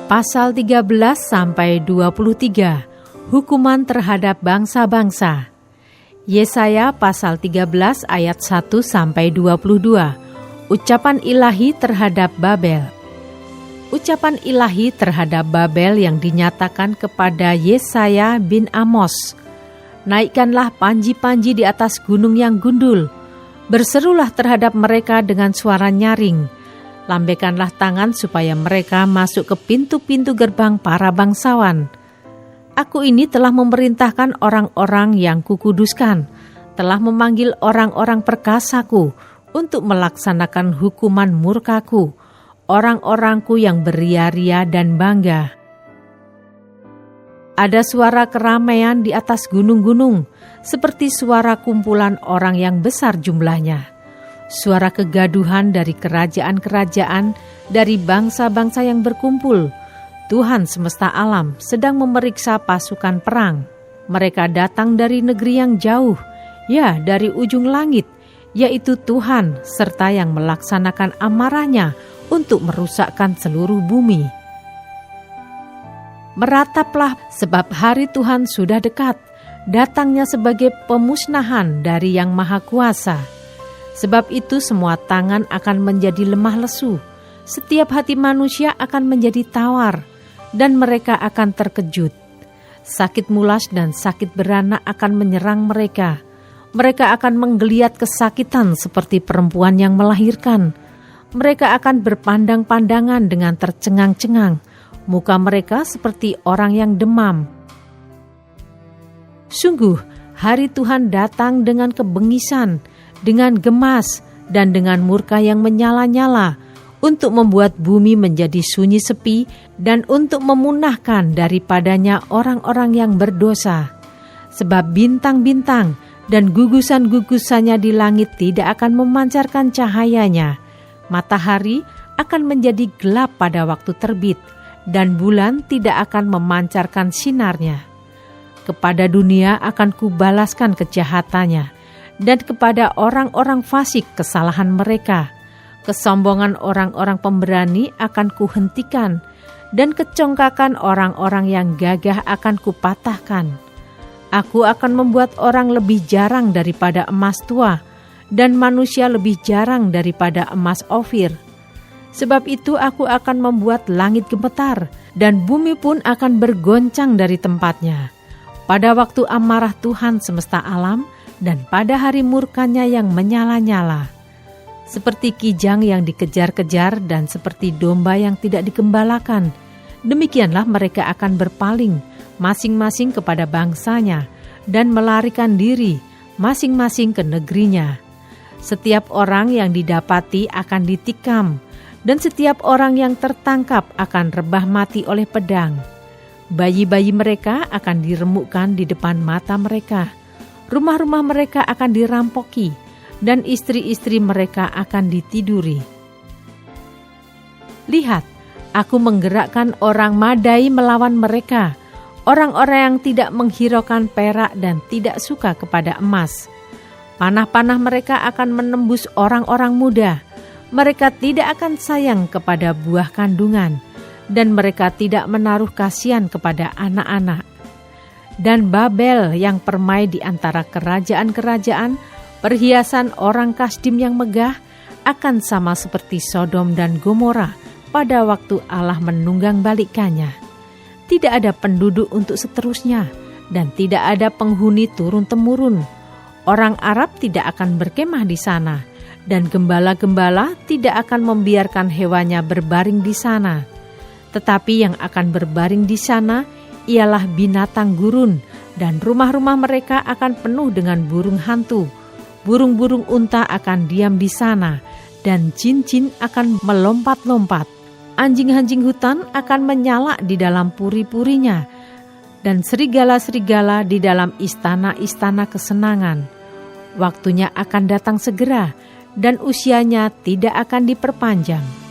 Pasal 13 sampai 23, hukuman terhadap bangsa-bangsa. Yesaya pasal 13 ayat 1 sampai 22, ucapan ilahi terhadap Babel. Ucapan ilahi terhadap Babel yang dinyatakan kepada Yesaya bin Amos. Naikkanlah panji-panji di atas gunung yang gundul, berserulah terhadap mereka dengan suara nyaring. Lambaikanlah tangan supaya mereka masuk ke pintu-pintu gerbang para bangsawan. Aku ini telah memerintahkan orang-orang yang kukuduskan, telah memanggil orang-orang perkasaku untuk melaksanakan hukuman murkaku, orang-orangku yang beria-ria dan bangga. Ada suara keramaian di atas gunung-gunung, seperti suara kumpulan orang yang besar jumlahnya. Suara kegaduhan dari kerajaan-kerajaan, dari bangsa-bangsa yang berkumpul. Tuhan semesta alam sedang memeriksa pasukan perang. Mereka datang dari negeri yang jauh, ya dari ujung langit, yaitu Tuhan serta yang melaksanakan amarahnya untuk merusakkan seluruh bumi. Merataplah sebab hari Tuhan sudah dekat, datangnya sebagai pemusnahan dari Yang Maha Kuasa. Sebab itu semua tangan akan menjadi lemah lesu, setiap hati manusia akan menjadi tawar, dan mereka akan terkejut. Sakit mulas dan sakit beranak akan menyerang mereka. Mereka akan menggeliat kesakitan seperti perempuan yang melahirkan. Mereka akan berpandang-pandangan dengan tercengang-cengang. Muka mereka seperti orang yang demam. Sungguh, hari Tuhan datang dengan kebengisan, dengan gemas, dan dengan murka yang menyala-nyala, untuk membuat bumi menjadi sunyi sepi dan untuk memunahkan daripadanya orang-orang yang berdosa. Sebab bintang-bintang dan gugusan-gugusannya di langit tidak akan memancarkan cahayanya. Matahari akan menjadi gelap pada waktu terbit, dan bulan tidak akan memancarkan sinarnya. Kepada dunia akan kubalaskan kejahatannya, dan kepada orang-orang fasik kesalahan mereka. Kesombongan orang-orang pemberani akan kuhentikan, dan kecongkakan orang-orang yang gagah akan kupatahkan. Aku akan membuat orang lebih jarang daripada emas tua, dan manusia lebih jarang daripada emas Ofir. Sebab itu aku akan membuat langit gemetar, dan bumi pun akan bergoncang dari tempatnya. Pada waktu amarah Tuhan semesta alam, dan pada hari murkanya yang menyala-nyala. Seperti kijang yang dikejar-kejar dan seperti domba yang tidak digembalakan, demikianlah mereka akan berpaling masing-masing kepada bangsanya dan melarikan diri masing-masing ke negerinya. Setiap orang yang didapati akan ditikam, dan setiap orang yang tertangkap akan rebah mati oleh pedang. Bayi-bayi mereka akan diremukkan di depan mata mereka. Rumah-rumah mereka akan dirampoki, dan istri-istri mereka akan ditiduri. Lihat, aku menggerakkan orang Madai melawan mereka, orang-orang yang tidak menghiraukan perak dan tidak suka kepada emas. Panah-panah mereka akan menembus orang-orang muda. Mereka tidak akan sayang kepada buah kandungan, dan mereka tidak menaruh kasihan kepada anak-anak. Dan Babel yang permai di antara kerajaan-kerajaan, perhiasan orang Kasdim yang megah, akan sama seperti Sodom dan Gomora pada waktu Allah menunggang balikannya. Tidak ada penduduk untuk seterusnya, dan tidak ada penghuni turun-temurun. Orang Arab tidak akan berkemah di sana, dan gembala-gembala tidak akan membiarkan hewannya berbaring di sana. Tetapi yang akan berbaring di sana ialah binatang gurun, dan rumah-rumah mereka akan penuh dengan burung hantu. Burung-burung unta akan diam di sana, dan jin-jin akan melompat-lompat. Anjing-anjing hutan akan menyala di dalam puri-purinya, dan serigala-serigala di dalam istana-istana kesenangan. Waktunya akan datang segera, dan usianya tidak akan diperpanjang.